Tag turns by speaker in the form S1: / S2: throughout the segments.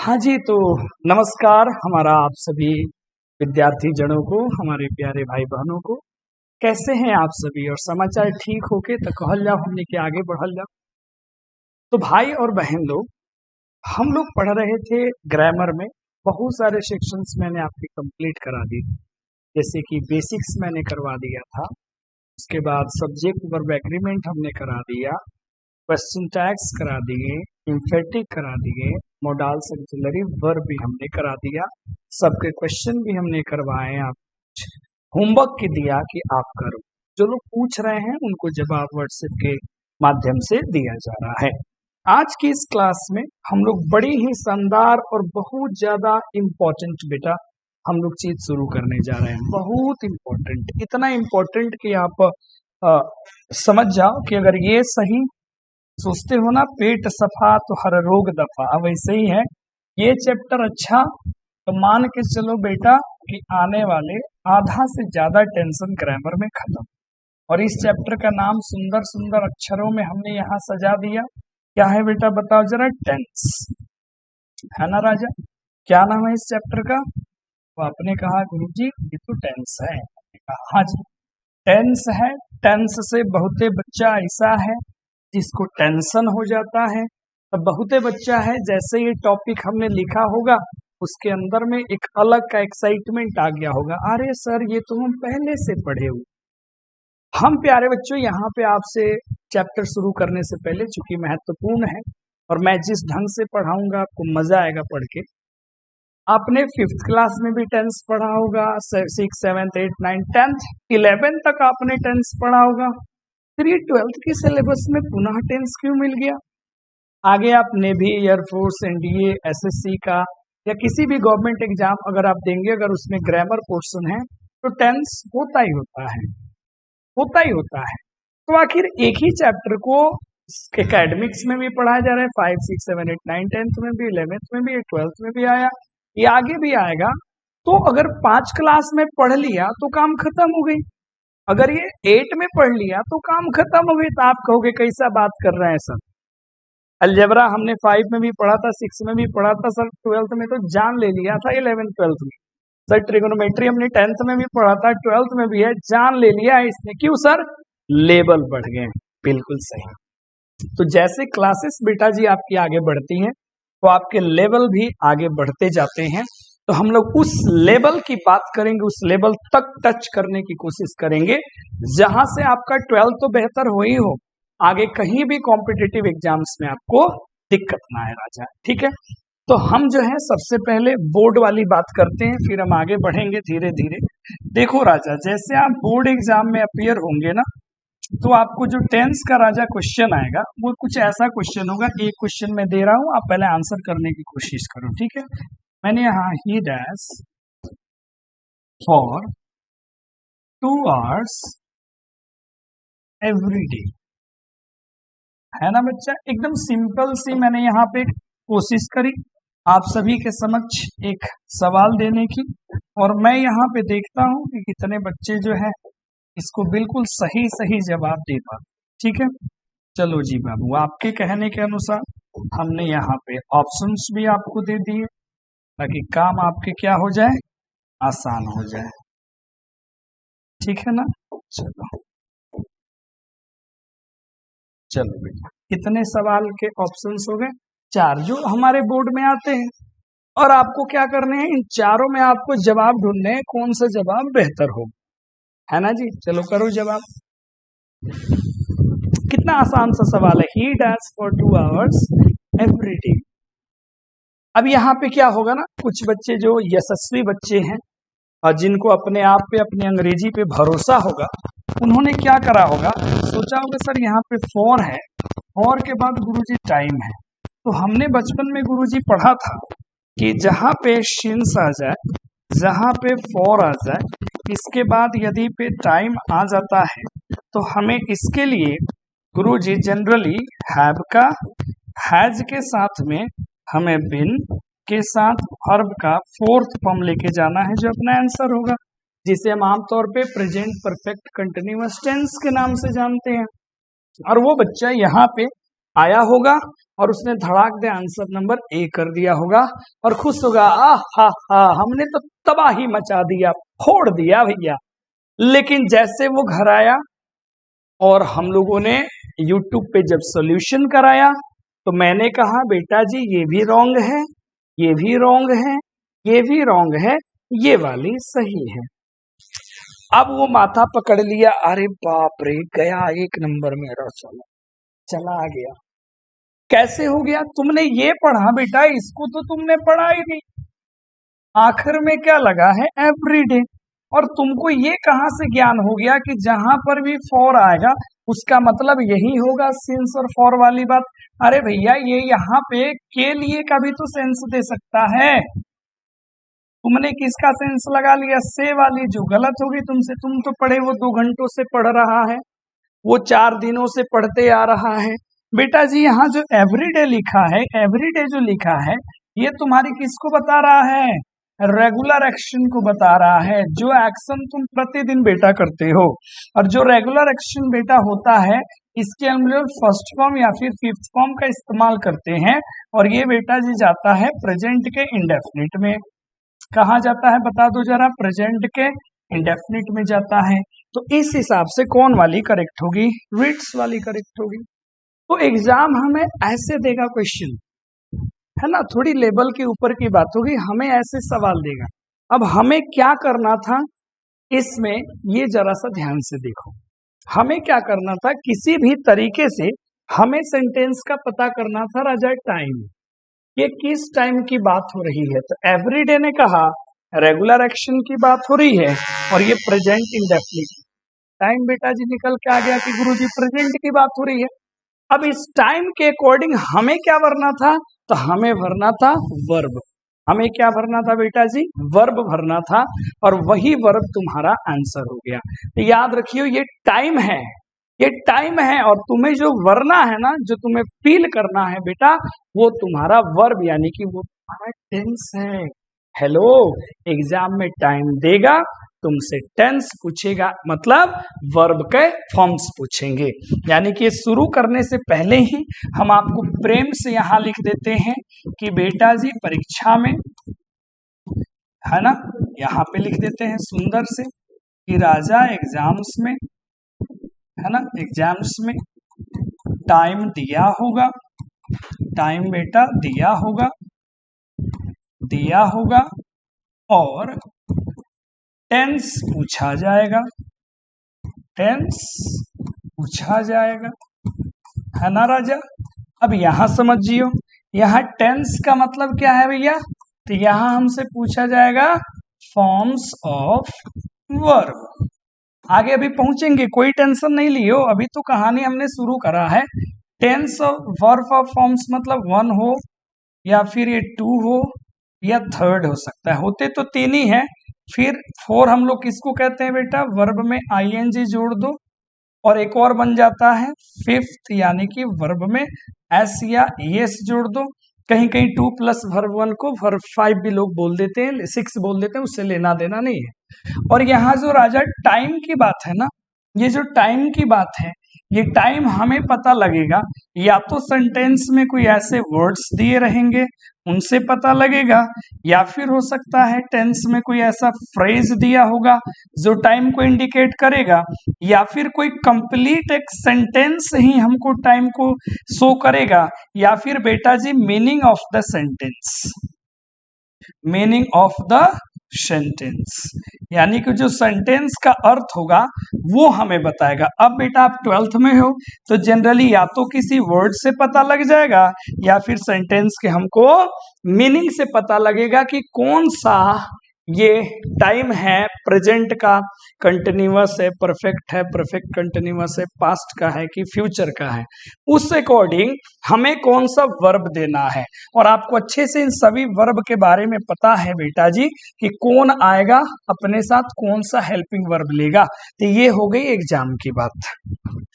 S1: हाँ जी, तो नमस्कार हमारा आप सभी विद्यार्थी जनों को, हमारे प्यारे भाई बहनों को। कैसे हैं आप सभी? और समाचार ठीक होके तो कहल जाओ हमने के आगे बढ़ल जाओ। तो भाई और बहन लोग, हम लोग पढ़ रहे थे ग्रामर में। बहुत सारे सेक्शंस मैंने आपके कंप्लीट करा दिए, जैसे कि बेसिक्स मैंने करवा दिया था। उसके बाद सब्जेक्ट वर्ब एग्रीमेंट हमने करा दिया, क्वेश्चन टैग्स करा दिए, इम्फेटिक करा दिए, मोडाल्स ऑक्सिलरी वर्ब भी हमने करा दिया। सबके क्वेश्चन भी हमने करवाए। आप होमवर्क की दिया कि आप करो। जो लोग पूछ रहे हैं उनको जवाब व्हाट्सएप के माध्यम से दिया जा रहा है। आज की इस क्लास में हम लोग बड़ी ही शानदार और बहुत ज्यादा इम्पोर्टेंट बेटा हम लोग चीज शुरू करने जा रहे हैं। बहुत इम्पोर्टेंट, इतना इम्पोर्टेंट कि आप समझ जाओ कि अगर ये सही सोचते हो ना, पेट सफा तो हर रोग दफा, वैसे ही है ये चैप्टर। अच्छा तो मान के चलो बेटा कि आने वाले आधा से ज्यादा टेंशन ग्रामर में खत्म। और इस चैप्टर का नाम सुंदर सुंदर अक्षरों में हमने यहाँ सजा दिया। क्या है बेटा बताओ जरा? टेंस, है ना राजा? क्या नाम है इस चैप्टर का? तो आपने कहा गुरुजी ये तो टेंस है। हाँ जी, टेंस है। टेंस से बहुते बच्चा ऐसा है जिसको टेंशन हो जाता है। तो बहुते बच्चा है जैसे ये टॉपिक हमने लिखा होगा उसके अंदर में एक अलग का एक्साइटमेंट आ गया होगा, अरे सर ये तो हम पहले से पढ़े हुए। हम प्यारे बच्चों यहाँ पे आपसे चैप्टर शुरू करने से पहले, चूंकि महत्वपूर्ण है और मैं जिस ढंग से पढ़ाऊंगा आपको मजा आएगा पढ़ के। आपने 5th क्लास में भी टेंस पढ़ा होगा, 6, 7, 8, 9, 10th 11 तक आपने टेंस पढ़ा होगा। फिर ये 12th के सिलेबस में पुनः टेंस क्यों मिल गया? आगे आप नेवी, एयरफोर्स, एनडीए, एसएससी का या किसी भी गवर्नमेंट एग्जाम अगर आप देंगे, अगर उसमें ग्रामर पोर्शन है तो टेंस होता ही होता है, होता ही होता है। तो आखिर एक ही चैप्टर को एकेडमिक्स में भी पढ़ाया जा रहा है, 5, 6, 7, 8, 9, 10th में भी, 11th में भी, 12th में भी आया, ये आगे भी आएगा। तो अगर 5 क्लास में पढ़ लिया तो काम खत्म हो गई, अगर ये 8 में पढ़ लिया तो काम खत्म हो गई। तो आप कहोगे कैसा बात कर रहे हैं सर? अलजेब्रा हमने 5 में भी पढ़ा था, 6 में भी पढ़ा था सर, 12th में तो जान ले लिया था, 11th 12th में सर। ट्रिगोनोमेट्री हमने 10th में भी पढ़ा था, 12th में भी है, जान ले लिया है इसने। क्यों सर? लेवल बढ़ गए। बिल्कुल सही। तो जैसे क्लासेस बेटा जी आपकी आगे बढ़ती हैं तो आपके लेवल भी आगे बढ़ते जाते हैं। तो हम लोग उस लेवल की बात करेंगे, उस लेवल तक टच करने की कोशिश करेंगे जहां से आपका 12th तो बेहतर हो ही हो, आगे कहीं भी कॉम्पिटिटिव एग्जाम्स में आपको दिक्कत ना आए राजा। ठीक है, तो हम जो है सबसे पहले बोर्ड वाली बात करते हैं, फिर हम आगे बढ़ेंगे धीरे धीरे। देखो राजा, जैसे आप बोर्ड एग्जाम में अपीयर होंगे ना, तो आपको जो टेंस का राजा क्वेश्चन आएगा वो कुछ ऐसा क्वेश्चन होगा। एक क्वेश्चन मैं दे रहा हूं, आप पहले आंसर करने की कोशिश करो। ठीक है, मैंने यहाँ ही dash for 2 hours every day, है ना बच्चा? एकदम सिंपल सी मैंने यहाँ पे कोशिश करी आप सभी के समक्ष एक सवाल देने की, और मैं यहाँ पे देखता हूँ कि कितने बच्चे जो है इसको बिल्कुल सही सही जवाब दे पाते। ठीक है, चलो जी बाबू, आपके कहने के अनुसार हमने यहाँ पे ऑप्शंस भी आपको दे दिए ताकि काम आपके क्या हो जाए, आसान हो जाए। ठीक है ना? चलो चलो बेटा, कितने सवाल के ऑप्शंस हो गए? 4 जो हमारे बोर्ड में आते हैं। और आपको क्या करने हैं, इन चारों में आपको जवाब ढूंढने हैं, कौन सा जवाब बेहतर हो, है ना जी? चलो करो जवाब। कितना आसान सा सवाल है, ही dash for 2 hours every day. अब यहाँ पे क्या होगा ना, कुछ बच्चे जो यशस्वी बच्चे हैं और जिनको अपने आप पे, अपने अंग्रेजी पे भरोसा होगा, उन्होंने क्या करा होगा, सोचा होगा सर यहाँ पे फॉर है, फॉर के बाद गुरुजी टाइम है। तो हमने बचपन में गुरुजी पढ़ा था कि जहां पे शिन्स आ जाए, जहां पे फॉर आ जाए, इसके बाद यदि पे टाइम आ जाता है तो हमें इसके लिए गुरुजी जनरली हैव का, हैज के साथ में हमें बिन के साथ वर्ब का 4th फॉर्म लेके जाना है, जो अपना आंसर होगा, जिसे हम आमतौर पे प्रेजेंट परफेक्ट कंटिन्यूअस टेंस के नाम से जानते हैं। और वो बच्चा यहाँ पे आया होगा और उसने धड़ाक दे आंसर नंबर ए कर दिया होगा और खुश होगा, हा हमने तो तबाही मचा दिया, फोड़ दिया भैया। लेकिन जैसे वो घर आया और हम लोगों ने YouTube पे जब सॉल्यूशन कराया तो मैंने कहा बेटा जी ये भी रॉन्ग है, ये भी रॉन्ग है, ये भी रॉन्ग है, ये वाली सही है। अब वो माथा पकड़ लिया, अरे बाप रे गया एक नंबर मेरा, चला गया। कैसे हो गया? तुमने ये पढ़ा बेटा, इसको तो तुमने पढ़ा ही नहीं। आखिर में क्या लगा है? एवरीडे। और तुमको ये कहां से ज्ञान हो गया कि जहां पर भी फॉर आएगा उसका मतलब यही होगा, सिंस और फॉर वाली बात। अरे भैया ये यहाँ पे के लिए का भी तो सेंस दे सकता है। तुमने किसका सेंस लगा लिया? से वाली, जो गलत होगी तुमसे। तुम तो पढ़े, वो 2 घंटों से पढ़ रहा है, वो 4 दिनों से पढ़ते आ रहा है। बेटा जी यहाँ जो एवरीडे लिखा है, एवरीडे जो लिखा है, ये तुम्हारी किसको बता रहा है? रेगुलर एक्शन को बता रहा है। जो एक्शन तुम प्रतिदिन बेटा करते हो, और जो रेगुलर एक्शन बेटा होता है इसके हम लोग फर्स्ट फॉर्म या फिर फिफ्थ फॉर्म का इस्तेमाल करते हैं। और ये बेटा जी जाता है प्रेजेंट के इंडेफिनिट में। कहाँ जाता है बता दो जरा? प्रेजेंट के इंडेफिनिट में जाता है। तो इस हिसाब से कौन वाली करेक्ट होगी? रिट्स वाली करेक्ट होगी। तो एग्जाम हमें ऐसे देगा क्वेश्चन, है ना, थोड़ी लेवल के ऊपर की बात होगी, हमें ऐसे सवाल देगा। अब हमें क्या करना था इसमें, ये जरा सा ध्यान से देखो। हमें क्या करना था, किसी भी तरीके से हमें सेंटेंस का पता करना था राजा टाइम, ये किस टाइम की बात हो रही है। तो एवरीडे ने कहा रेगुलर एक्शन की बात हो रही है और ये प्रेजेंट इंडेफिनिट टाइम बेटा जी निकल के आ गया कि गुरुजी प्रेजेंट की बात हो रही है। अब इस टाइम के अकॉर्डिंग हमें क्या भरना था? तो हमें भरना था वर्ब। हमें क्या भरना था बेटा जी? वर्ब भरना था, और वही वर्ब तुम्हारा आंसर हो गया। तो याद रखियो ये टाइम है, ये टाइम है, और तुम्हें जो वरना है ना, जो तुम्हें फील करना है बेटा, वो तुम्हारा वर्ब यानी कि वो तुम्हारा टेंस है। हेलो, एग्जाम में टाइम देगा, तुमसे टेंस पूछेगा, मतलब वर्ब के फॉर्म्स पूछेंगे। यानी कि शुरू करने से पहले ही हम आपको प्रेम से यहां लिख देते हैं कि बेटा जी परीक्षा में, है ना, यहाँ पे लिख देते हैं सुंदर से कि राजा एग्जाम्स में, है ना, एग्जाम्स में टाइम दिया होगा, टाइम बेटा दिया होगा, दिया होगा, और टेंस पूछा जाएगा, टेंस पूछा जाएगा, है ना राजा। अब यहां समझियो, यहाँ टेंस का मतलब क्या है भैया? तो यहां हमसे पूछा जाएगा फॉर्म्स ऑफ वर्ब। आगे अभी पहुंचेंगे, कोई टेंशन नहीं लियो, अभी तो कहानी हमने शुरू करा है। Tense of verb of forms मतलब 1 हो या फिर ये 2 हो या 3rd हो सकता है, होते तो 3 ही है। फिर 4 हम लोग किसको कहते हैं बेटा? वर्ब में ing जोड़ दो, और एक और बन जाता है 5th, यानी कि वर्ब में s या es जोड़ दो। कहीं कहीं 2 प्लस वर्ब 1 को वर्ब 5 भी लोग बोल देते हैं, 6 बोल देते हैं, उससे लेना देना नहीं है। और यहाँ जो राजा टाइम की बात है ना, ये जो टाइम की बात है, ये टाइम हमें पता लगेगा या तो सेंटेंस में कोई ऐसे वर्ड्स दिए रहेंगे उनसे पता लगेगा, या फिर हो सकता है टेंस में कोई ऐसा फ्रेज दिया होगा जो टाइम को इंडिकेट करेगा, या फिर कोई कंप्लीट एक सेंटेंस ही हमको टाइम को शो करेगा, या फिर बेटा जी meaning of the sentence, meaning of the sentence, यानी कि जो सेंटेंस का अर्थ होगा वो हमें बताएगा। अब बेटा आप 12th में हो तो जनरली या तो किसी वर्ड से पता लग जाएगा या फिर सेंटेंस के हमको मीनिंग से पता लगेगा कि कौन सा ये टाइम है, प्रेजेंट का कंटिन्यूअस है, परफेक्ट है, परफेक्ट कंटिन्यूअस है, पास्ट का है कि फ्यूचर का है। उस अकॉर्डिंग हमें कौन सा वर्ब देना है, और आपको अच्छे से इन सभी वर्ब के बारे में पता है बेटा जी कि कौन आएगा अपने साथ, कौन सा हेल्पिंग वर्ब लेगा। तो ये हो गई एग्जाम की बात,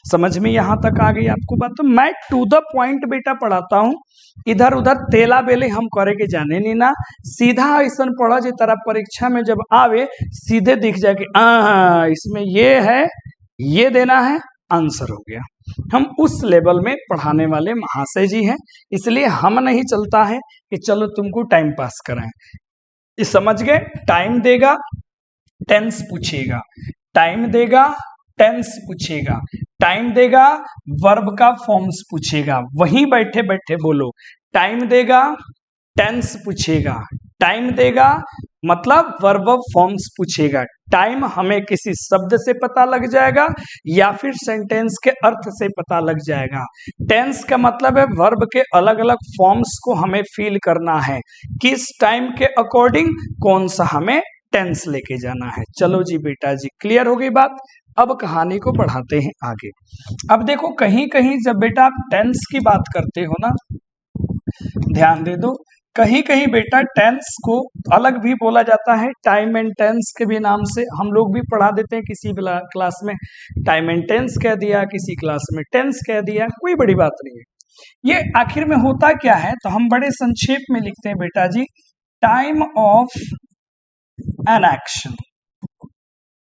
S1: समझ में यहां तक आ गई आपको बात। तो मैं टू द पॉइंट बेटा पढ़ाता हूं, इधर उधर तेला बेले हम करे के जाने नहीं ना, सीधा ऐसा पढ़ा जे तरह परीक्षा में जब आवे सीधे दिख जाए कि इसमें ये है, ये देना है, आंसर हो गया। हम उस लेवल में पढ़ाने वाले महाशय जी हैं, इसलिए हम नहीं चलता है कि चलो तुमको टाइम पास कराएं। ये समझ गए? टाइम देगा, टेंस पूछेगा, टाइम देगा, टेंस पूछेगा, टाइम देगा, वर्ब का फॉर्म्स पूछेगा। वहीं बैठे बैठे बोलो, टाइम देगा, टेंस पूछेगा, टाइम देगा मतलब वर्ब फॉर्म्स पूछेगा। टाइम हमें किसी शब्द से पता लग जाएगा या फिर सेंटेंस के अर्थ से पता लग जाएगा। टेंस का मतलब है वर्ब के अलग अलग फॉर्म्स को हमें फील करना है, किस टाइम के अकॉर्डिंग कौन सा हमें टेंस लेके जाना है। चलो जी बेटा जी, क्लियर हो गई बात। अब कहानी को बढ़ाते हैं आगे। अब देखो, कहीं कहीं जब बेटा आप टेंस की बात करते हो ना, ध्यान दे दो, कहीं कहीं बेटा टेंस को अलग भी बोला जाता है, टाइम एंड टेंस के भी नाम से हम लोग भी पढ़ा देते हैं। किसी क्लास में टाइम एंड टेंस कह दिया, किसी क्लास में टेंस कह दिया, कोई बड़ी बात नहीं है। ये आखिर में होता क्या है, तो हम बड़े संक्षेप में लिखते हैं बेटा जी, time of an action.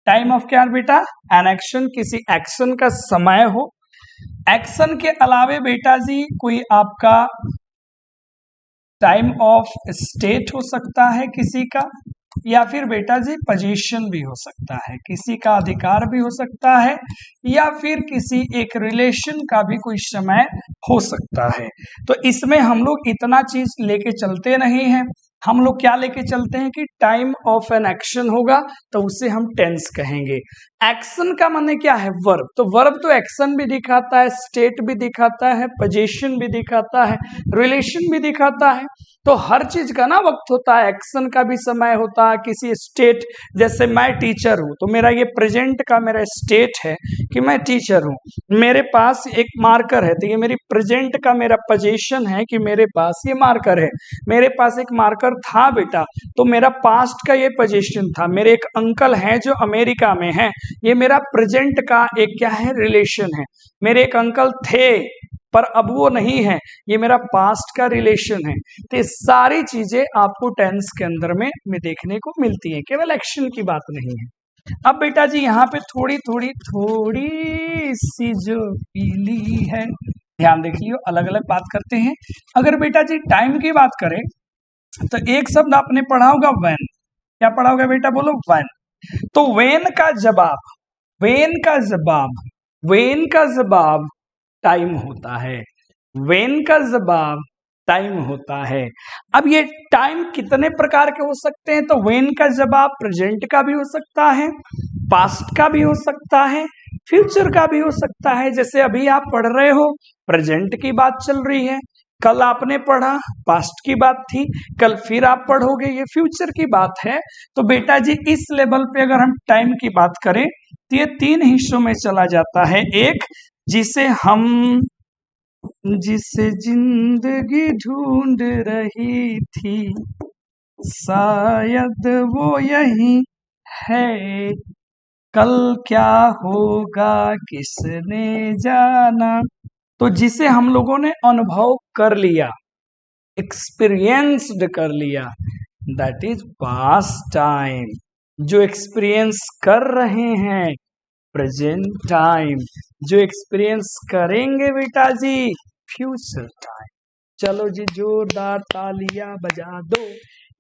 S1: Time of क्या बेटा? एन एक्शन, किसी एक्शन का समय हो। एक्शन के अलावे बेटा जी कोई आपका टाइम ऑफ स्टेट हो सकता है किसी का, या फिर बेटा जी पोजीशन भी हो सकता है, किसी का अधिकार भी हो सकता है, या फिर किसी एक रिलेशन का भी कोई समय हो सकता है। तो इसमें हम लोग इतना चीज लेके चलते नहीं हैं। हम लोग क्या लेके चलते हैं कि टाइम ऑफ एन एक्शन होगा तो उसे हम टेंस कहेंगे। एक्शन का माने क्या है? वर्ब। तो वर्ब तो एक्शन भी दिखाता है, स्टेट भी दिखाता है, पोजीशन भी दिखाता है, रिलेशन भी दिखाता है। तो हर चीज का ना वक्त होता है, एक्शन का भी समय होता है, किसी स्टेट, जैसे मैं टीचर हूं तो मेरा ये प्रेजेंट का मेरा स्टेट है कि मैं टीचर हूं। मेरे पास एक मार्कर है तो ये मेरी प्रेजेंट का मेरा पोजीशन है कि मेरे पास ये मार्कर है। मेरे पास एक मार्कर था बेटा, तो मेरा पास्ट का ये पोजीशन था। मेरे एक अंकल हैं जो अमेरिका में हैं, ये मेरा प्रेजेंट का एक क्या है? रिलेशन है। मेरे एक अंकल थे पर अब वो नहीं है, ये मेरा पास्ट का रिलेशन है। तो ये सारी चीजें आपको टेंस के अंदर में देखने को मिलती है, केवल एक्शन की बात नहीं है। अब बेटा जी यहाँ पे थोड़ी थोड़ी थोड़ी सी जो पीली है, ध्यान देखिए, अलग अलग बात करते हैं। अगर बेटा जी टाइम की बात करें तो एक शब्द आपने पढ़ा होगा व्हेन। क्या पढ़ा होगा बेटा? बोलो व्हेन। तो व्हेन का जवाब, व्हेन का जवाब, व्हेन का जवाब टाइम होता है। व्हेन का जवाब टाइम होता है। अब ये टाइम कितने प्रकार के हो सकते हैं? तो व्हेन का जवाब प्रेजेंट का भी हो सकता है, पास्ट का भी हो सकता है, फ्यूचर का भी हो सकता है। जैसे अभी आप पढ़ रहे हो, प्रेजेंट की बात चल रही है, कल आपने पढ़ा पास्ट की बात थी, कल फिर आप पढ़ोगे, ये फ्यूचर की बात है। तो बेटा जी इस लेवल पे अगर हम टाइम की बात करें तो ये तीन हिस्सों में चला जाता है। एक जिसे जिंदगी ढूंढ रही थी, शायद वो यही है, कल क्या होगा किसने जाना। तो जिसे हम लोगों ने अनुभव कर लिया, एक्सपीरियंस्ड कर लिया, दैट इज पास्ट टाइम। जो एक्सपीरियंस कर रहे हैं, प्रेजेंट टाइम। जो एक्सपीरियंस करेंगे बेटा जी, फ्यूचर टाइम। चलो जी जोरदार तालियां बजा दो।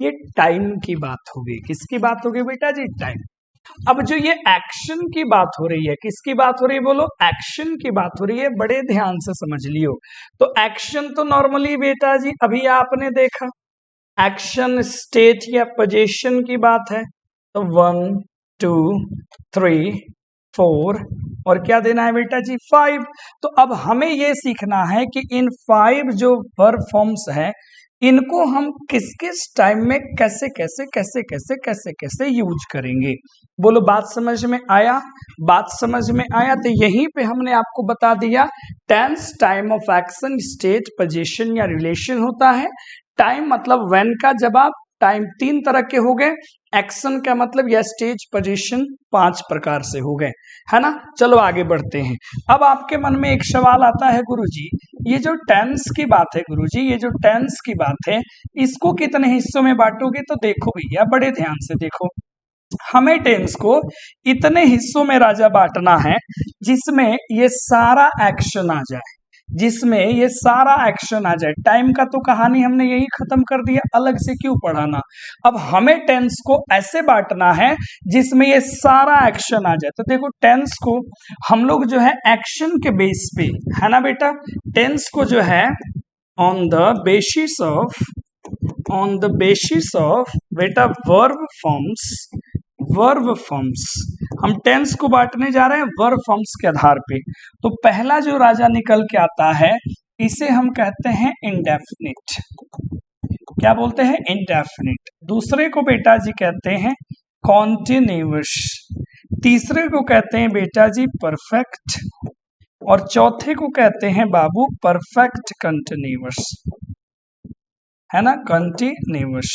S1: ये टाइम की बात होगी। किसकी बात होगी बेटा जी? टाइम। अब जो ये एक्शन की बात हो रही है, किसकी बात हो रही है? बोलो, एक्शन की बात हो रही है। बड़े ध्यान से समझ लियो। तो एक्शन तो नॉर्मली बेटा जी अभी आपने देखा, एक्शन स्टेट या पोजीशन की बात है। तो 1 2 3 4 और क्या देना है बेटा जी? 5। तो अब हमें ये सीखना है कि इन 5 जो वर्ब फॉर्म्स हैं, इनको हम किस किस टाइम में कैसे कैसे कैसे कैसे कैसे कैसे यूज करेंगे। बोलो, बात समझ में आया? बात समझ में आया? तो यहीं पे हमने आपको बता दिया, tense time of action, state, position या रिलेशन होता है। टाइम मतलब व्हेन का जवाब। टाइम 3 तरह के हो गए। एक्शन का मतलब या स्टेज, पोजीशन 5 प्रकार से हो गए, है ना। चलो आगे बढ़ते हैं। अब आपके मन में एक सवाल आता है, गुरुजी ये जो टेंस की बात है, गुरुजी ये जो टेंस की बात है, इसको कितने हिस्सों में बांटोगे? तो देखो भैया, बड़े ध्यान से देखो, हमें टेंस को इतने हिस्सों में राजा बांटना है जिसमें ये सारा एक्शन आ जाए, जिसमें ये सारा एक्शन आ जाए। टाइम का तो कहानी हमने यही खत्म कर दिया, अलग से क्यों पढ़ाना। अब हमें टेंस को ऐसे बांटना है जिसमें ये सारा एक्शन आ जाए। तो देखो टेंस को हम लोग जो है एक्शन के बेस पे, है ना बेटा, टेंस को जो है ऑन द बेसिस ऑफ बेटा वर्ब फॉर्म्स हम टेंस को बांटने जा रहे हैं वर्ब फॉर्म्स के आधार पे। तो पहला जो राजा निकल के आता है इसे हम कहते हैं इंडेफिनिट। क्या बोलते हैं? इंडेफिनिट। दूसरे को बेटा जी कहते हैं कॉन्टिन्यूअस, तीसरे को कहते हैं बेटा जी परफेक्ट, और चौथे को कहते हैं बाबू परफेक्ट कंटिन्यूअस, है ना, कंटिन्यूअस।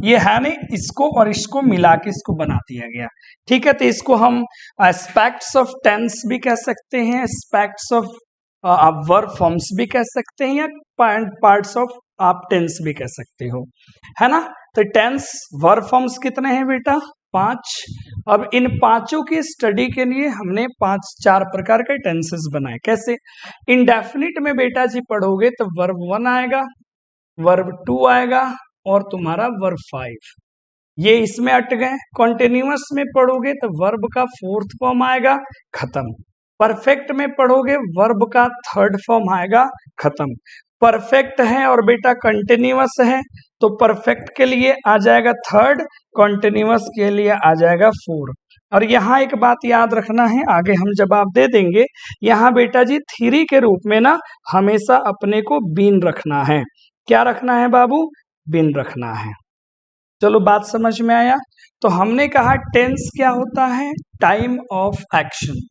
S1: ये है नहीं, इसको और इसको मिला के इसको बना दिया गया। ठीक है, तो इसको हम एस्पेक्ट्स ऑफ टेंस भी कह सकते हैं, एस्पेक्ट्स ऑफ वर्ब फॉर्म्स भी कह सकते हैं, या पार्ट्स ऑफ आप टेंस भी कह सकते हो, है ना। तो टेंस वर्ब फॉर्म्स कितने हैं बेटा? 5। अब इन पांचों की स्टडी के लिए हमने 4 प्रकार के टेंसेस बनाए। कैसे? इंडेफिनिट में बेटा जी पढ़ोगे तो वर्ब 1 आएगा, वर्ब 2 आएगा और तुम्हारा वर्ब 5, ये इसमें अट गए। कॉन्टिन्यूअस में पढ़ोगे तो वर्ब का 4th फॉर्म आएगा, खत्म। परफेक्ट में पढ़ोगे वर्ब का 3rd फॉर्म आएगा, खत्म। परफेक्ट है और बेटा कंटिन्यूअस है तो परफेक्ट के लिए आ जाएगा 3rd, कॉन्टिन्यूअस के लिए आ जाएगा 4। और यहाँ एक बात याद रखना है, आगे हम जवाब दे देंगे। यहाँ बेटा जी 3 के रूप में ना हमेशा अपने को बीन रखना है। क्या रखना है बाबू? बिन रखना है। चलो बात समझ में आया। तो हमने कहा टेंस क्या होता है? Time of action,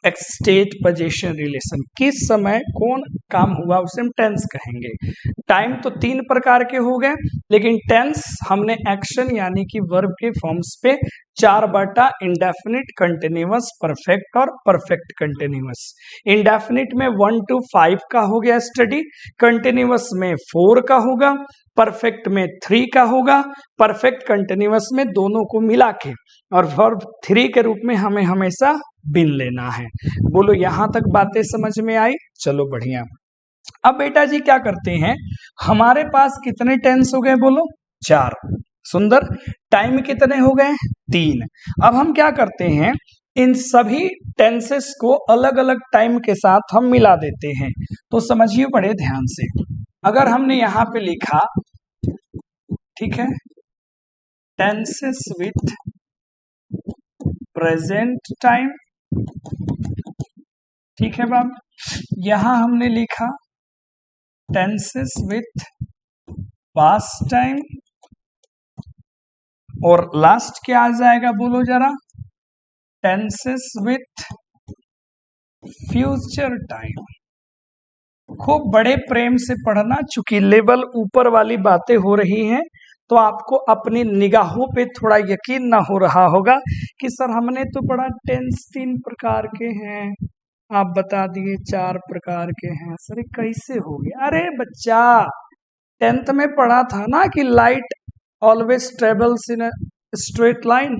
S1: state position relation, किस समय कौन काम हुआ उसे हम टेंस कहेंगे। टाइम तो 3 प्रकार के हो गए, लेकिन टेंस हमने एक्शन यानी कि वर्ब के फॉर्म्स पे 4 बांटा, इंडेफिनिट, कंटिन्यूअस, परफेक्ट और परफेक्ट कंटिन्यूअस। इंडेफिनिट में 1 to 5 का हो गया स्टडी, कंटिन्यूअस में 4 का होगा, परफेक्ट में 3 का होगा, परफेक्ट कंटिन्यूअस में दोनों को मिला के, और वर्ब 3 के रूप में हमें हमेशा बिन लेना है। बोलो यहां तक बातें समझ में आई? चलो बढ़िया। अब बेटा जी क्या करते हैं, हमारे पास कितने टेंस हो गए? बोलो 4। सुंदर। टाइम कितने हो गए? 3। अब हम क्या करते हैं, इन सभी टेंसेस को अलग अलग टाइम के साथ हम मिला देते हैं। तो समझिए बड़े ध्यान से, अगर हमने यहां पे लिखा, ठीक है, टेंसेस विथ प्रेजेंट टाइम, ठीक है बाब, यहां हमने लिखा टेंसेस विथ पास्ट टाइम, और लास्ट क्या आ जाएगा बोलो जरा? Tenses with future time. खूब बड़े प्रेम से पढ़ना, चूंकि लेवल ऊपर वाली बातें हो रही हैं तो आपको अपनी निगाहों पे थोड़ा यकीन ना हो रहा होगा कि सर हमने तो पढ़ा टेंस 3 प्रकार के हैं, आप बता दिए 4 प्रकार के हैं, सर कैसे हो गया? अरे बच्चा 10th में पढ़ा था ना कि light always travels in straight line.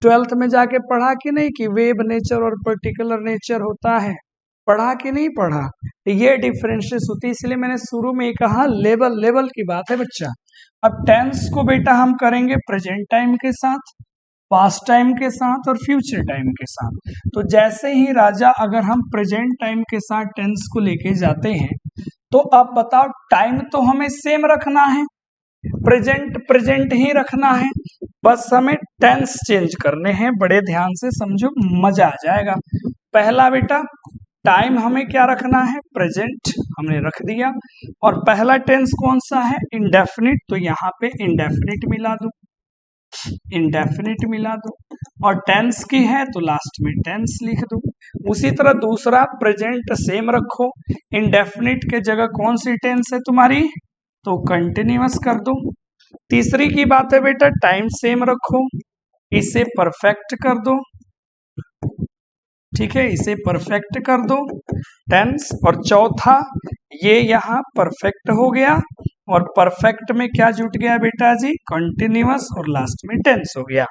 S1: 12th में जाके पढ़ा कि नहीं कि वेव नेचर और पर्टिकुलर नेचर होता है? पढ़ा कि नहीं पढ़ा? ये डिफरेंसेस होती है, इसलिए मैंने शुरू में ही कहा लेवल लेवल की बात है बच्चा। अब टेंस को बेटा हम करेंगे प्रेजेंट टाइम के साथ, पास्ट टाइम के साथ और फ्यूचर टाइम के साथ। तो जैसे ही राजा अगर हम प्रेजेंट टाइम के साथ टेंस को लेके जाते हैं तो अब बताओ टाइम तो हमें सेम रखना है, प्रेजेंट प्रेजेंट ही रखना है, बस हमें टेंस चेंज करने हैं। बड़े ध्यान से समझो, मजा आ जाएगा। पहला बेटा टाइम हमें क्या रखना है? प्रेजेंट हमने रख दिया। और पहला टेंस कौन सा है? इंडेफिनिट, तो यहाँ पे इंडेफिनिट मिला दो, इंडेफिनिट मिला दो। और टेंस की है तो लास्ट में टेंस लिख दो। उसी तरह दूसरा प्रेजेंट सेम रखो, इंडेफिनिट के जगह कौन सी टेंस है तुम्हारी? तो कंटिन्यूअस कर दो। तीसरी की बात है बेटा टाइम सेम रखो, इसे परफेक्ट कर दो, ठीक है, इसे परफेक्ट कर दो टेंस। और चौथा ये यहाँ परफेक्ट हो गया, और परफेक्ट में क्या जुट गया बेटा जी? कंटिन्यूअस, और लास्ट में टेंस हो गया।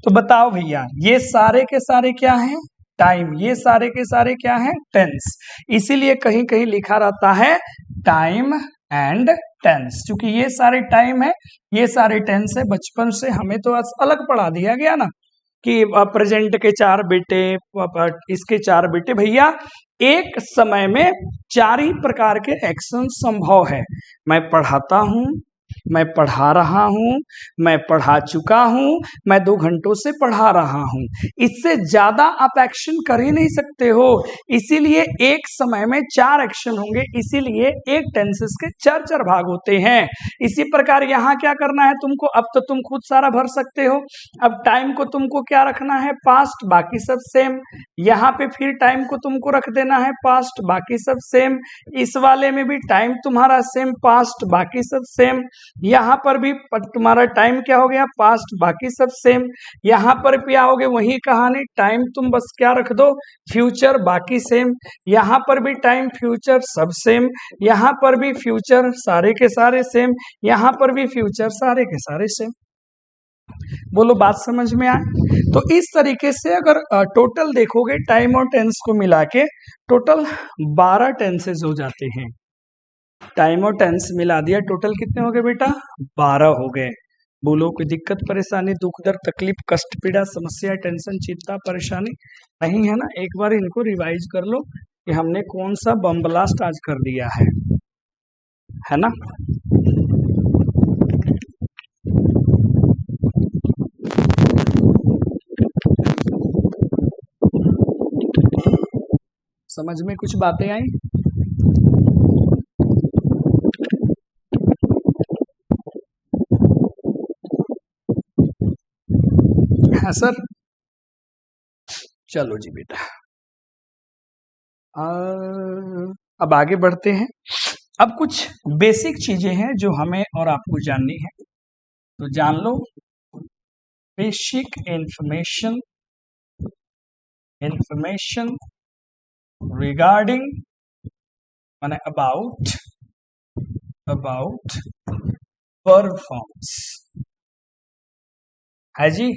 S1: तो बताओ भैया ये सारे के सारे क्या हैं? टाइम, ये सारे के सारे क्या है, टेंस। इसीलिए कहीं कहीं लिखा रहता है टाइम एंड टेंस, क्योंकि ये सारे टाइम है, ये सारे टेंस है। बचपन से हमें तो अलग पढ़ा दिया गया ना कि प्रेजेंट के 4 बेटे, इसके 4 बेटे। भैया एक समय में 4 ही प्रकार के एक्शन संभव है। मैं पढ़ाता हूं, मैं पढ़ा रहा हूं, मैं पढ़ा चुका हूं, मैं 2 घंटों से पढ़ा रहा हूं। इससे ज्यादा आप एक्शन कर ही नहीं सकते हो। इसीलिए एक समय में 4 एक्शन होंगे, इसीलिए एक टेंसेस के 4 भाग होते हैं। इसी प्रकार यहाँ क्या करना है तुमको, अब तो तुम खुद सारा भर सकते हो। अब टाइम को तुमको क्या रखना है, पास्ट, बाकी सब सेम। यहाँ पे फिर टाइम को तुमको रख देना है पास्ट, बाकी सब सेम। इस वाले में भी टाइम तुम्हारा सेम, पास्ट, बाकी सब सेम। यहाँ पर भी तुम्हारा टाइम क्या हो गया, पास्ट, बाकी सब सेम। यहाँ पर भी आओगे वही कहानी, टाइम तुम बस क्या रख दो, फ्यूचर, बाकी सेम। यहाँ पर भी टाइम, फ्यूचर सब सेम। यहाँ पर भी फ्यूचर सारे के सारे सेम। यहाँ पर भी फ्यूचर सारे के सारे सेम। बोलो बात समझ में आए। तो इस तरीके से अगर टोटल देखोगे टाइम और टेंस को मिला के टोटल 12 टेंसेज हो जाते हैं। टाइम और टेंस मिला दिया, टोटल कितने हो गए बेटा, 12 हो गए। बोलो कोई दिक्कत परेशानी, दुख दर्द, तकलीफ, कष्ट, पीड़ा, समस्या, टेंशन, चिंता, परेशानी नहीं है ना। एक बार इनको रिवाइज कर लो कि हमने कौन सा बम ब्लास्ट आज कर दिया है ना। समझ में कुछ बातें आई? हाँ सर, चलो जी बेटा, अब आगे बढ़ते हैं। अब कुछ बेसिक चीजें हैं जो हमें और आपको जाननी है, तो जान लो। बेसिक इंफॉर्मेशन रिगार्डिंग माने अबाउट वर्ब फॉर्म्स है जी।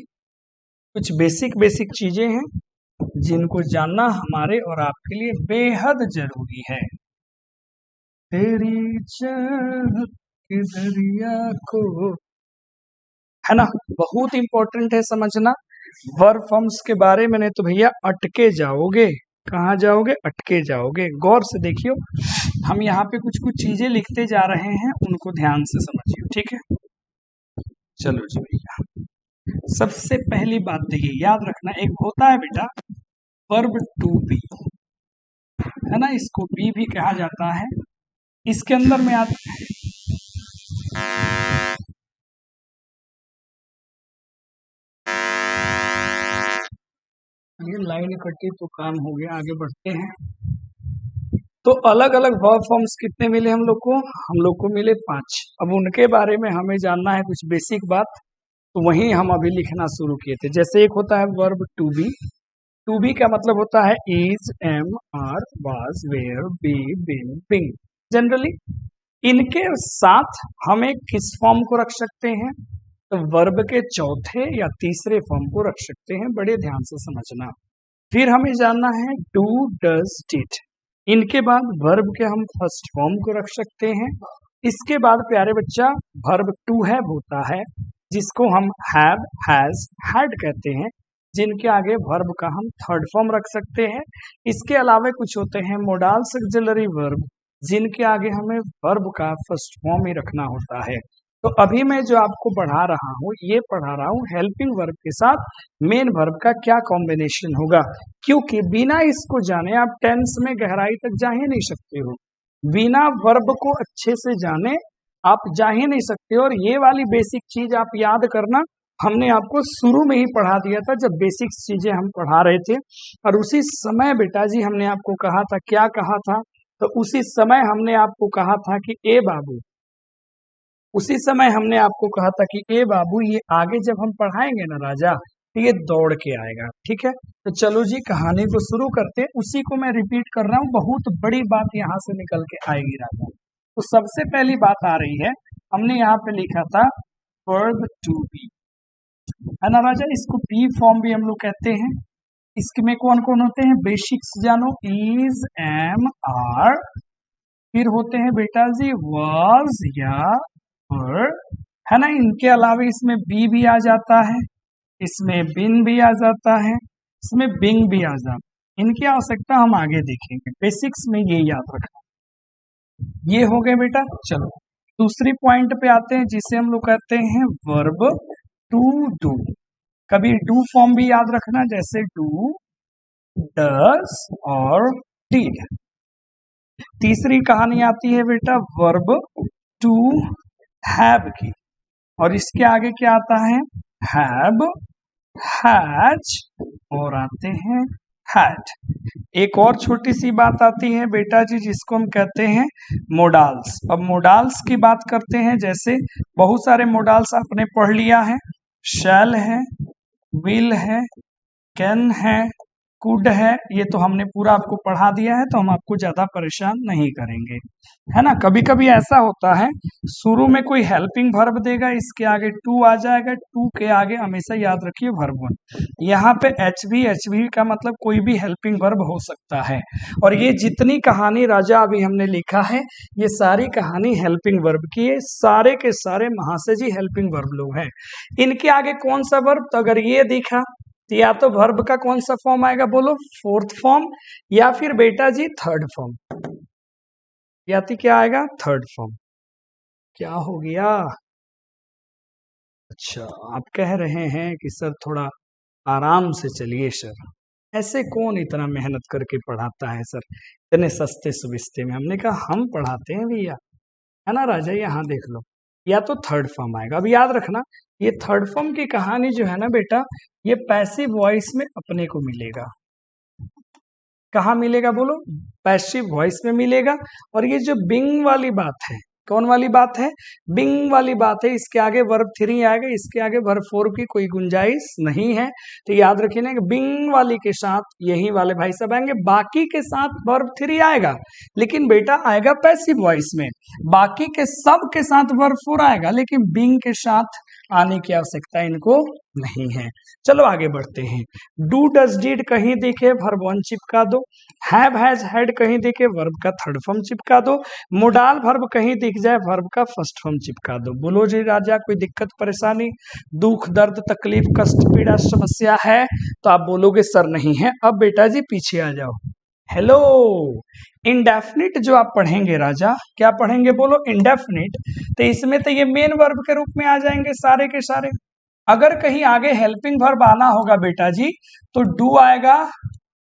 S1: कुछ बेसिक चीजें हैं जिनको जानना हमारे और आपके लिए बेहद जरूरी है। तेरी चाहत के दरिया को, है ना, बहुत इंपॉर्टेंट है समझना वर्ब फॉर्म्स के बारे में। नहीं तो भैया अटके जाओगे। कहाँ जाओगे, अटके जाओगे। गौर से देखियो, हम यहाँ पे कुछ चीजें लिखते जा रहे हैं, उनको ध्यान से समझियो, ठीक है। चलो जी भैया, सबसे पहली बात देखिए, याद रखना, एक होता है बेटा वर्ब टू बी, है ना, इसको बी भी कहा जाता है। इसके अंदर में आता है ये लाइन कटी तो काम हो गया, आगे बढ़ते हैं। तो अलग अलग वर्ब फॉर्म्स कितने मिले हम लोग को मिले 5। अब उनके बारे में हमें जानना है कुछ बेसिक बात, तो वही हम अभी लिखना शुरू किए थे। जैसे एक होता है verb to be. To be का मतलब होता है is, am, are, was, were, be, been, being. Generally इनके साथ हमें किस फॉर्म को रख सकते हैं, तो वर्ब के चौथे या तीसरे फॉर्म को रख सकते हैं। बड़े ध्यान से समझना। फिर हमें जानना है डू, डज, डिड। इनके बाद वर्ब के हम फर्स्ट फॉर्म को रख सकते हैं। इसके बाद प्यारे बच्चा वर्ब टू हैव होता है, जिसको हम हैव, हैज, हैड कहते हैं, जिनके आगे वर्ब का हम थर्ड फॉर्म रख सकते हैं। इसके अलावा कुछ होते हैं मोडाल्स ऑक्सिलरी वर्ब, जिनके आगे हमें वर्ब का फर्स्ट फॉर्म ही रखना होता है। तो अभी मैं जो आपको पढ़ा रहा हूँ, ये पढ़ा रहा हूँ हेल्पिंग वर्ब के साथ मेन वर्ब का क्या कॉम्बिनेशन होगा, क्योंकि बिना इसको जाने आप टेंस में गहराई तक जा ही नहीं सकते हो। बिना वर्ब को अच्छे से जाने आप जा ही नहीं सकते हो। और ये वाली बेसिक चीज आप याद करना, हमने आपको शुरू में ही पढ़ा दिया था जब बेसिक चीजें हम पढ़ा रहे थे। और उसी समय बेटा जी हमने आपको कहा था, क्या कहा था, तो उसी समय हमने आपको कहा था कि ए बाबू, उसी समय हमने आपको कहा था कि ए बाबू, ये आगे जब हम पढ़ाएंगे ना राजा, तो ये दौड़ के आएगा, ठीक है। तो चलो जी कहानी को शुरू करते हैं। उसी को मैं रिपीट कर रहा हूँ, बहुत बड़ी बात यहाँ से निकल के आएगी राजा। तो सबसे पहली बात आ रही है, हमने यहाँ पे लिखा था वर्ब टू बी, है ना राजा। इसको बी फॉर्म भी हम लोग कहते हैं। इसमें कौन कौन होते हैं? बेसिक्स जानो, इज, एम, आर, फिर होते हैं बेटा जी वाज या वर, है ना। इनके अलावा इसमें बी भी आ जाता है, इसमें बिन भी आ जाता है, इसमें बिंग भी आ जाता है। इनकी आवश्यकता हम आगे देखेंगे, बेसिक्स में ये याद रखना। ये हो गए बेटा। चलो दूसरी पॉइंट पे आते हैं जिसे हम लोग कहते हैं वर्ब टू डू। कभी डू फॉर्म भी याद रखना, जैसे डू, डज और डिड। तीसरी कहानी आती है बेटा वर्ब टू हैव की, और इसके आगे क्या आता है? हैव, हैज और आते हैं हैड। एक और छोटी सी बात आती है बेटा जी जिसको हम कहते हैं मोडाल्स। अब मोडाल्स की बात करते हैं, जैसे बहुत सारे मोडाल्स आपने पढ़ लिया है, शैल है, विल है, कैन है, कुड है, ये तो हमने पूरा आपको पढ़ा दिया है, तो हम आपको ज्यादा परेशान नहीं करेंगे, है ना। कभी कभी ऐसा होता है शुरू में कोई हेल्पिंग वर्ब देगा, इसके आगे टू आ जाएगा, टू के आगे हमेशा याद रखिए वर्ब वन। यहाँ पे एच भी का मतलब कोई भी हेल्पिंग वर्ब हो सकता है। और ये जितनी कहानी राजा अभी हमने लिखा है, ये सारी कहानी हेल्पिंग वर्ब की है, सारे के सारे महाशय जी हेल्पिंग वर्ब लोग हैं। इनके आगे कौन सा वर्ब? तो अगर ये दिखा तो या तो वर्ब का कौन सा फॉर्म आएगा बोलो? फोर्थ फॉर्म, या फिर बेटा जी थर्ड फॉर्म, या तो क्या आएगा? Third form. क्या हो गया? अच्छा आप कह रहे हैं कि सर थोड़ा आराम से चलिए सर, ऐसे कौन इतना मेहनत करके पढ़ाता है सर इतने सस्ते सुविस्ते में। हमने कहा हम पढ़ाते हैं भैया, है ना राजा। यहाँ देख लो, या तो थर्ड फॉर्म आएगा। अब याद रखना ये थर्ड फॉर्म की कहानी जो है ना बेटा, ये पैसिव वॉइस में अपने को मिलेगा। कहाँ मिलेगा बोलो? पैसिव वॉइस में मिलेगा। और ये जो बिंग वाली बात है, कौन वाली बात है? बिंग वाली बात है। इसके आगे वर्ब थ्री आएगा, इसके आगे वर्ब फोर की कोई गुंजाइश नहीं है। तो याद रखिए ना, बिंग वाली के साथ यही वाले भाई साहब आएंगे, बाकी के साथ वर्ब थ्री आएगा, लेकिन बेटा आएगा पैसिव वॉइस में। बाकी के सब के साथ वर्ब फोर आएगा, लेकिन बिंग के साथ आने की आवश्यकता इनको नहीं है। चलो आगे बढ़ते हैं। डू, डज, डिड कहीं देखे वर्ब वन चिपका दो, हैव, हैज, हैड कहीं देखे वर्ब का थर्ड फॉर्म चिपका दो, मोडाल वर्ब कहीं दिख जाए वर्ब का फर्स्ट फॉर्म चिपका दो। बोलो जी राजा, कोई दिक्कत परेशानी, दुख, दर्द, तकलीफ, कष्ट, पीड़ा, समस्या है? तो आप बोलोगे सर नहीं है। अब बेटा जी पीछे आ जाओ। हेलो, इंडेफिनिट जो आप पढ़ेंगे राजा, क्या पढ़ेंगे बोलो? इंडेफिनिट। तो इसमें तो ये मेन वर्ब के रूप में आ जाएंगे सारे के सारे। अगर कहीं आगे हेल्पिंग वर्ब आना होगा बेटा जी, तो डू आएगा,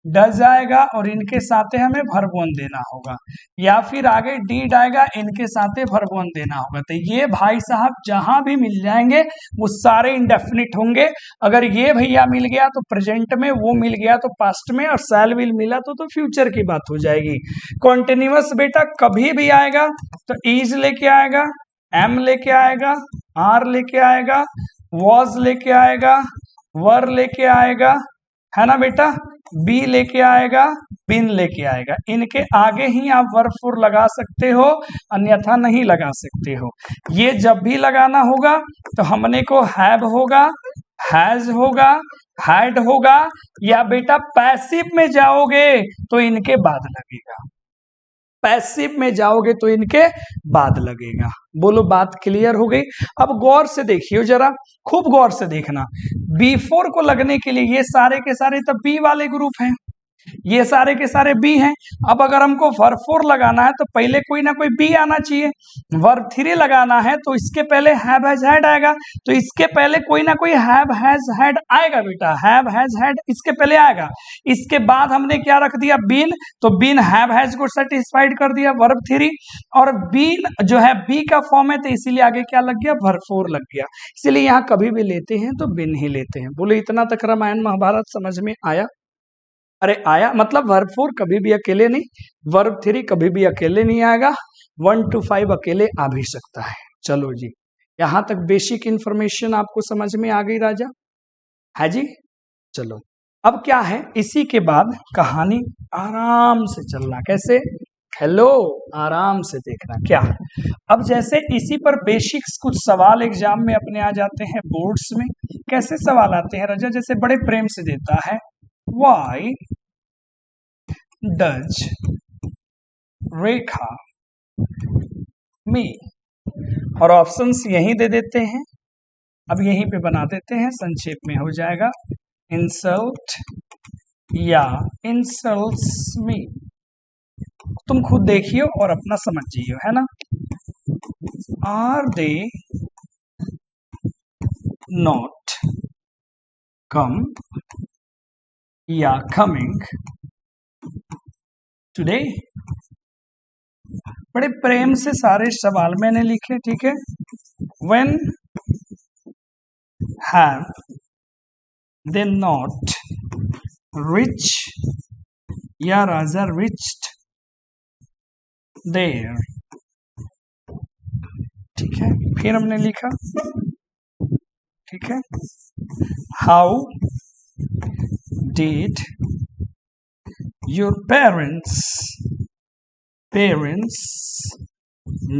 S1: डज आएगा, और इनके साथ हमें वर्ब वन देना होगा, या फिर आगे डीड आएगा, इनके साथ वर्ब वन देना होगा। तो ये भाई साहब जहां भी मिल जाएंगे वो सारे इंडेफिनिट होंगे। अगर ये भैया मिल गया तो प्रेजेंट में, वो मिल गया तो पास्ट में, और शैल विल मिला तो फ्यूचर की बात हो जाएगी। कॉन्टिन्यूअस बेटा कभी भी आएगा तो इज लेके आएगा, एम लेके आएगा, आर लेके आएगा, वॉज लेके आएगा, वर लेके आएगा, है ना बेटा, बी लेके आएगा, बिन लेके आएगा। इनके आगे ही आप वर्ब फोर लगा सकते हो, अन्यथा नहीं लगा सकते हो। ये जब भी लगाना होगा तो हमने को हैव होगा, हैज होगा, हैड होगा, या बेटा पैसिव में जाओगे तो इनके बाद लगेगा, पैसिव में जाओगे तो इनके बाद लगेगा। बोलो बात क्लियर हो गई? अब गौर से देखियो जरा, खूब गौर से देखना। B4 को लगने के लिए ये सारे के सारे तो बी वाले ग्रुप हैं, ये सारे के सारे बी हैं। अब अगर हमको वर्ब फोर लगाना है तो पहले कोई ना कोई बी आना चाहिए। वर्ब थ्री लगाना है तो इसके पहले हैव हैज हैड आएगा, तो इसके पहले कोई ना कोई हैव हैज हैड आएगा बेटा, हैव हैज हैड इसके पहले आएगा। इसके बाद हमने क्या रख दिया? बीन, तो बीन हैव हैज को सेटिस्फाइड कर दिया वर्ब थ्री, और बीन जो है बी का फॉर्म है, तो इसीलिए आगे क्या लग गया? वर्ब फोर लग गया। इसीलिए यहाँ कभी भी लेते हैं तो बिन ही लेते हैं। बोले इतना तक रामायण महाभारत समझ में आया? अरे आया, मतलब वर्ब फोर कभी भी अकेले नहीं, वर्ब थ्री कभी भी अकेले नहीं आएगा, 1 to 5 अकेले आ भी सकता है। चलो जी, यहां तक बेसिक इंफॉर्मेशन आपको समझ में आ गई राजा, है जी। चलो अब क्या है, इसी के बाद कहानी आराम से चलना। कैसे? हेलो, आराम से देखना। क्या? अब जैसे इसी पर बेसिक्स कुछ सवाल एग्जाम में अपने आ जाते हैं बोर्ड्स में। कैसे सवाल आते हैं राजा? जैसे बड़े प्रेम से देता है, वाई डज रेखा मी, और ऑप्शंस यहीं दे देते हैं। अब यहीं पे बना देते हैं, संक्षेप में हो जाएगा इंसल्ट या इंसल्ट्स मी। तुम खुद देखियो और अपना समझियो, है ना। आर दे नॉट कम या कमिंग टुडे। बड़े प्रेम से सारे सवाल मैंने लिखे, ठीक है। When have they not rich या राजा रिच्ड देयर, ठीक है। फिर हमने लिखा, ठीक है, how did your parents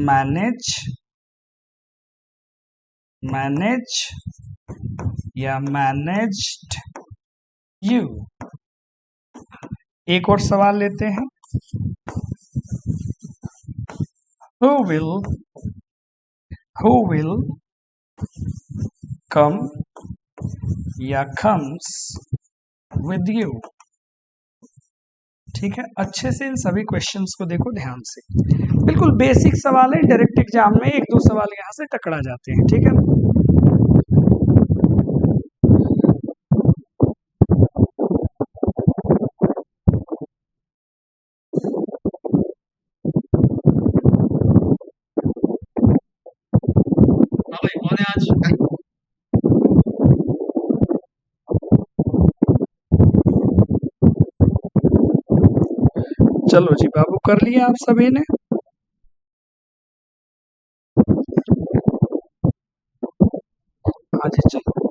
S1: manage या मैनेज्ड यू। एक और सवाल लेते हैं, who will come या comes with you, ठीक है। अच्छे से इन सभी क्वेश्चंस को देखो ध्यान से, बिल्कुल बेसिक सवाल है, डायरेक्ट एग्जाम में एक दो सवाल यहाँ से टकरा जाते हैं, ठीक है ना। चलो जी बाबू, कर लिया आप सभी ने। हाँ जी, चलो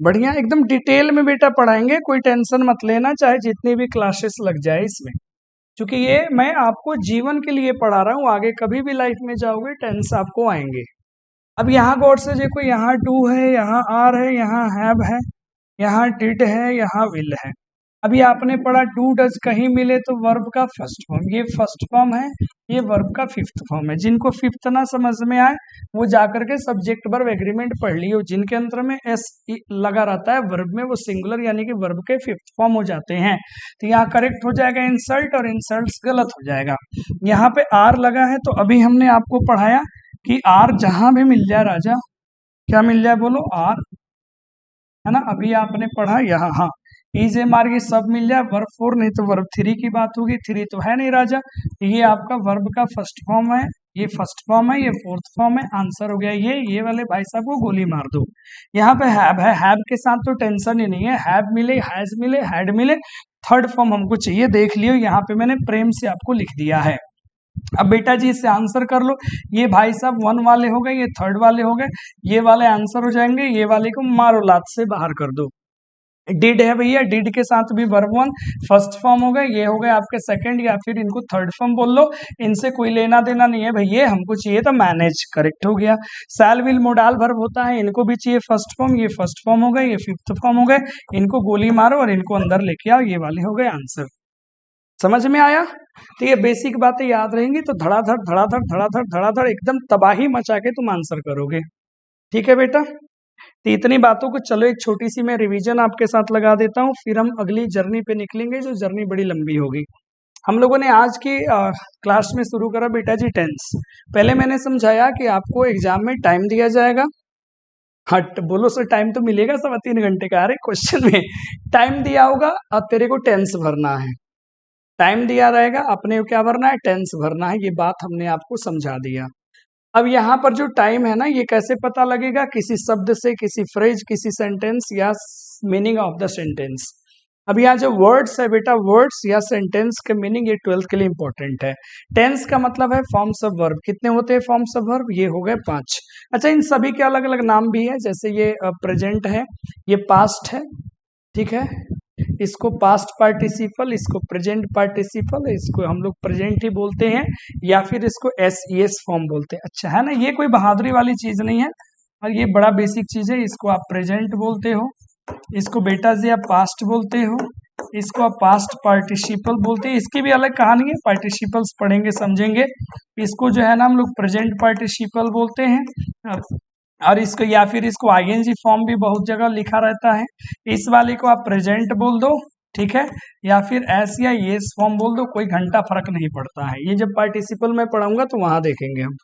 S1: बढ़िया, एकदम डिटेल में बेटा पढ़ाएंगे, कोई टेंशन मत लेना, चाहे जितनी भी क्लासेस लग जाए इसमें, क्योंकि ये मैं आपको जीवन के लिए पढ़ा रहा हूँ। आगे कभी भी लाइफ में जाओगे टेंस आपको आएंगे। अब यहाँ गौर से देखो, यहाँ डू है, यहाँ आर है, यहाँ हैव है, यहाँ डिड है, यहाँ विल है। अभी आपने पढ़ा डू डज कहीं मिले तो वर्ब का फर्स्ट फॉर्म, ये फर्स्ट फॉर्म है, ये वर्ब का फिफ्थ फॉर्म है। जिनको फिफ्थ ना समझ में आए वो जाकर के सब्जेक्ट वर्ब एग्रीमेंट पढ़ लियो, जिनके अंतर में एस लगा रहता है वर्ब में, वो सिंगुलर यानी कि वर्ब के फिफ्थ फॉर्म हो जाते हैं। तो यहाँ करेक्ट हो जाएगा इंसल्ट, और इंसल्ट गलत हो जाएगा। यहाँ पे आर लगा है, तो अभी हमने आपको पढ़ाया कि आर जहां भी मिल जाए राजा, क्या मिल जाए बोलो, आर, है ना। अभी आपने पढ़ा यहाँ, हाँ, इज ए मार्ग, ये सब मिल जाए, वर्ब 4 नहीं तो वर्ब 3 की बात होगी, 3 तो है नहीं राजा, ये आपका वर्ब का फर्स्ट फॉर्म है, ये फर्स्ट फॉर्म है, ये फोर्थ फॉर्म है, आंसर हो गया ये वाले भाई साहब को गोली मार दो। यहाँ पे हैव है, हैव के साथ तो टेंशन ही नहीं है, हैव मिले, हैज मिले, हैड मिले, थर्ड फॉर्म हमको चाहिए, देख लियो यहाँ पे मैंने प्रेम से आपको लिख दिया है। अब बेटा जी इससे आंसर कर लो, ये भाई साहब 1 वाले हो गए, ये थर्ड वाले हो गए, ये वाले आंसर हो जाएंगे, ये वाले को मारो लात से बाहर कर दो। डिड है भैया, डिड के साथ भी वर्ब 1 फर्स्ट फॉर्म हो गए, ये हो गए आपके सेकंड, या फिर इनको थर्ड फॉर्म बोल लो, इनसे कोई लेना देना नहीं है भैया, हमको चाहिए तो मैनेज, करेक्ट हो गया। सैल विल मोडाल वर्ब होता है, इनको भी चाहिए फर्स्ट फॉर्म, ये फर्स्ट फॉर्म हो गए, ये फिफ्थ फॉर्म हो गए, इनको गोली मारो और इनको अंदर लेके आओ, ये वाले हो गए आंसर। समझ में आया? तो ये बेसिक बातें याद रहेंगी तो धड़ाधड़ धड़ाधड़ धड़ाधड़ धड़ाधड़ एकदम तबाही मचा के तुम आंसर करोगे, ठीक है बेटा। तो इतनी बातों को चलो एक छोटी सी मैं रिवीजन आपके साथ लगा देता हूँ, फिर हम अगली जर्नी पे निकलेंगे, जो जर्नी बड़ी लंबी होगी। हम लोगों ने आज की क्लास में शुरू करा बेटा जी टेंस। पहले मैंने समझाया कि आपको एग्जाम में टाइम दिया जाएगा, हट बोलो सर टाइम तो मिलेगा 3.25 घंटे का, अरे क्वेश्चन में टाइम दिया होगा और तेरे को टेंस भरना है, टाइम दिया रहेगा, अपने को क्या भरना है, टेंस भरना है, ये बात हमने आपको समझा दिया। अब यहाँ पर जो टाइम है ना, ये कैसे पता लगेगा, किसी शब्द से, किसी फ्रेज, किसी सेंटेंस या मीनिंग ऑफ द सेंटेंस। अब यहाँ जो वर्ड्स है बेटा, वर्ड्स या सेंटेंस के मीनिंग ये 12th के लिए इंपॉर्टेंट है। टेंस का मतलब है फॉर्म्स ऑफ वर्ब, कितने होते हैं फॉर्म्स ऑफ वर्ब, ये हो गए 5। अच्छा, इन सभी के अलग अलग नाम भी है, जैसे ये प्रेजेंट है, ये पास्ट है, ठीक है, इसको पास्ट पार्टिसिपल, इसको प्रेजेंट पार्टिसिपल, इसको हम लोग प्रेजेंट ही बोलते हैं, या फिर इसको एस फॉर्म बोलते हैं। अच्छा है ना, ये कोई बहादुरी वाली चीज नहीं है, और ये बड़ा बेसिक चीज है, इसको आप प्रेजेंट बोलते हो, इसको बेटा जी आप पास्ट बोलते हो, इसको आप पास्ट पार्टिसिपल बोलते हैं। इसकी भी अलग कहानी है, पार्टिसिपल्स पढ़ेंगे समझेंगे। इसको जो है ना हम लोग प्रेजेंट पार्टिसिपल बोलते हैं। और इसको या फिर इसको आईएनजी फॉर्म भी बहुत जगह लिखा रहता है। इस वाले को आप प्रेजेंट बोल दो, ठीक है, या फिर एस या येस फॉर्म बोल दो, कोई घंटा फर्क नहीं पड़ता है। ये जब पार्टिसिपल में पढ़ाऊंगा तो वहां देखेंगे हम।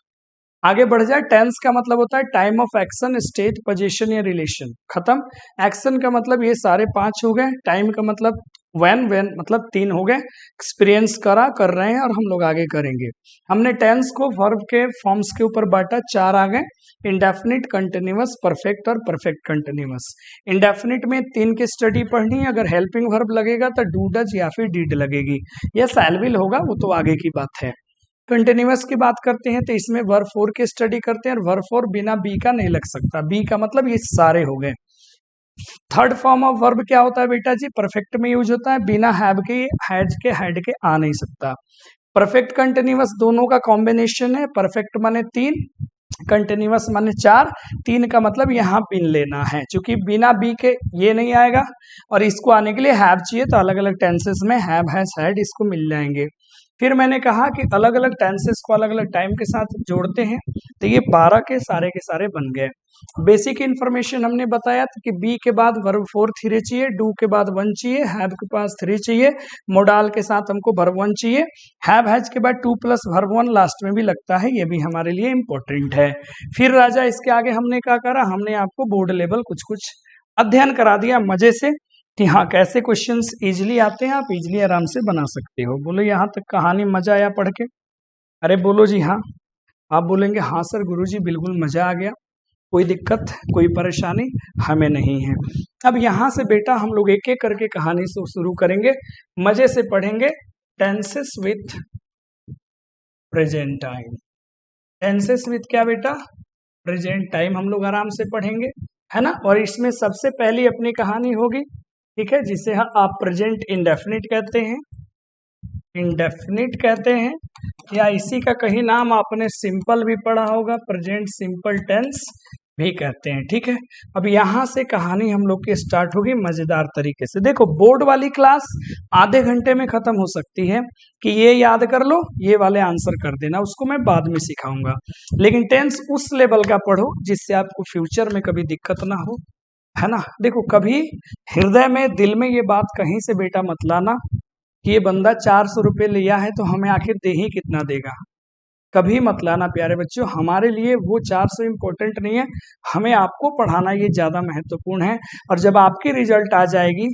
S1: आगे बढ़ जाए। टेंस का मतलब होता है time of action, state, position या रिलेशन। खत्म। एक्शन का मतलब ये सारे 5 हो गए। टाइम का मतलब व्हेन मतलब 3 हो गए। एक्सपीरियंस करा, कर रहे हैं और हम लोग आगे करेंगे। हमने टेंस को वर्ब के फॉर्म्स के ऊपर बांटा, 4 आ गए। इंडेफिनिट, कंटिन्यूअस, परफेक्ट और परफेक्ट कंटिन्यूअस। इंडेफिनिट में 3 की स्टडी पढ़नी है। अगर हेल्पिंग वर्ब लगेगा तो डू, डज या फिर डिड लगेगी। यह शैल विल होगा, वो तो आगे की बात है। कंटिन्यूअस की बात करते हैं तो इसमें वर्ब 4 की स्टडी करते हैं और वर्ब 4 बिना बी का नहीं लग सकता। बी का मतलब ये सारे हो गए। थर्ड फॉर्म ऑफ वर्ब क्या होता है बेटा जी? परफेक्ट में यूज होता है, बिना हैव के, हैज के, हेड के आ नहीं सकता। परफेक्ट कंटिन्यूअस दोनों का कॉम्बिनेशन है। परफेक्ट माने 3, कंटिन्यूअस माने 4। 3 का मतलब यहाँ बिन लेना है, क्योंकि बिना बी के ये नहीं आएगा और इसको आने के लिए हैव चाहिए, तो अलग अलग टेंसेस में हैव, हैज, हैड इसको मिल जाएंगे। फिर मैंने कहा कि अलग अलग टेंसेस को अलग अलग टाइम के साथ जोड़ते हैं, तो ये 12 के सारे बन गए। बेसिक इन्फॉर्मेशन हमने बताया था कि बी के बाद वर्ब 4 3 चाहिए, डू के बाद 1 चाहिए, हैव के पास 3 चाहिए, मोडाल के साथ हमको वर्ब 1 चाहिए, हैव हैज के बाद 2 प्लस वर्ब 1 लास्ट में भी लगता है, ये भी हमारे लिए इंपॉर्टेंट है। फिर राजा इसके आगे हमने क्या करा? हमने आपको बोर्ड लेवल कुछ कुछ अध्ययन करा दिया मजे से कि हाँ कैसे क्वेश्चंस इजीली आते हैं, आप इजीली आराम से बना सकते हो। बोलो यहाँ तक कहानी मजा आया पढ़ के? अरे बोलो जी हाँ। आप बोलेंगे हाँ सर गुरुजी बिल्कुल मजा आ गया, कोई दिक्कत कोई परेशानी हमें नहीं है। अब यहाँ से बेटा हम लोग एक एक करके कहानी से शुरू करेंगे, मजे से पढ़ेंगे। Tenses with present time. Tenses with क्या बेटा? प्रेजेंट टाइम हम लोग आराम से पढ़ेंगे, है ना। और इसमें सबसे पहली अपनी कहानी होगी, ठीक है, जिसे आप प्रेजेंट इंडेफिनिट कहते हैं, इंडेफिनिट कहते हैं, या इसी का कहीं नाम आपने सिंपल भी पढ़ा होगा, प्रेजेंट सिंपल टेंस भी कहते हैं, ठीक है। अब यहाँ से कहानी हम लोग की स्टार्ट होगी मजेदार तरीके से। देखो बोर्ड वाली क्लास आधे घंटे में खत्म हो सकती है कि ये याद कर लो, ये वाले आंसर कर देना, उसको मैं बाद में सिखाऊंगा। लेकिन टेंस उस लेवल का पढ़ो जिससे आपको फ्यूचर में कभी दिक्कत ना हो, है ना। देखो कभी हृदय में, दिल में ये बात कहीं से बेटा मत लाना कि ये बंदा 400 रुपये लिया है तो हमें आखिर दे ही कितना देगा। कभी मत लाना प्यारे बच्चों, हमारे लिए वो 400 इम्पोर्टेंट नहीं है, हमें आपको पढ़ाना ये ज्यादा महत्वपूर्ण है। और जब आपकी रिजल्ट आ जाएगी,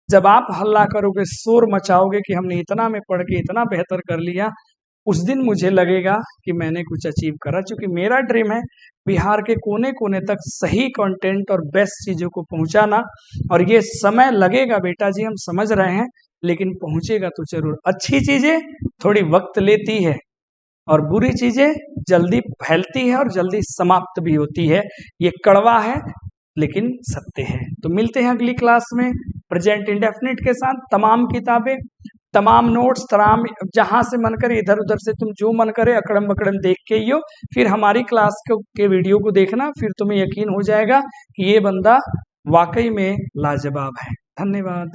S1: जब आप हल्ला करोगे, शोर मचाओगे कि हमने इतना में पढ़ के इतना बेहतर कर लिया, उस दिन मुझे लगेगा कि मैंने कुछ अचीव करा। क्योंकि मेरा ड्रीम है बिहार के कोने कोने तक सही कंटेंट और बेस्ट चीजों को पहुंचाना। और ये समय लगेगा बेटा जी, हम समझ रहे हैं, लेकिन पहुंचेगा तो जरूर। अच्छी चीजें थोड़ी वक्त लेती है और बुरी चीजें जल्दी फैलती है और जल्दी समाप्त भी होती है। ये कड़वा है लेकिन सत्य है। तो मिलते हैं अगली क्लास में प्रेजेंट इंडेफिनिट के साथ। तमाम किताबें, तमाम नोट्स, तमाम जहां से मन करे इधर उधर से तुम जो मन करे अकड़म बकड़म देख के ही हो, फिर हमारी क्लास के वीडियो को देखना, फिर तुम्हें यकीन हो जाएगा कि ये बंदा वाकई में लाजवाब है। धन्यवाद।